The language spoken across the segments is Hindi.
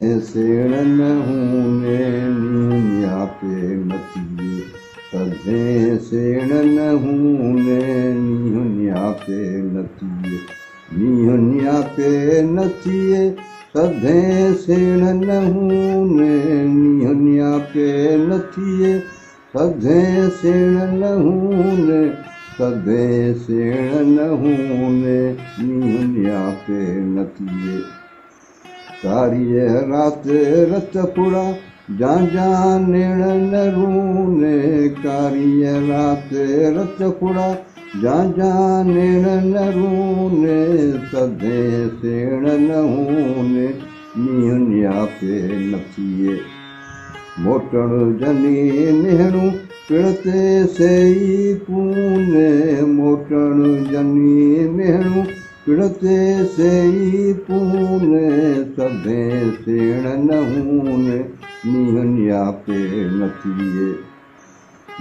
सेण न हूने नीहनिया पे नथिए, सधे सेण न हूने नीहनिया पे नथिए, नीहनिया पे नथिए, सधे सेण न हूने नीहनिया पे नथिए, सधे सेण न हूने, सधे सेण न हूने नीहनिया पे नथिए। कारिय रात रत पुड़ा जांजा नेण न रूने, कारिय रात रत पुड़ा जांजा नेण न रूने, सधे सेण न हूने नीहनिया पे नथिए। मोटण जनी नेहणू पिणते सेई पूने, मोटण जनी नेहणू पिणते सेई पूने, सधे सेण न हूने नीहनिया पे नथिए।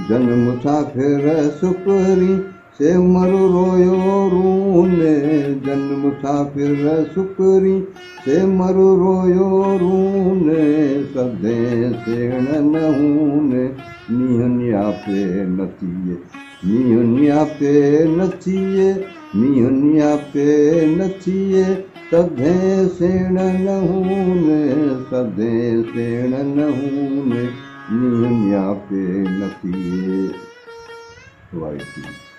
जन मुसाफिर सुकरी से मरु रोयो रूने, जन मुसाफिर सुकरी से मरु रोयो रूने, सधे सेण न हूने नीहनिया पे नथिए, नीहनिया पे नथिए, नीहनिया पे नथिए, सधे सेण न हूने, सधे सेण न हूने नीहनिया पे नथिए। वाहिगुरू।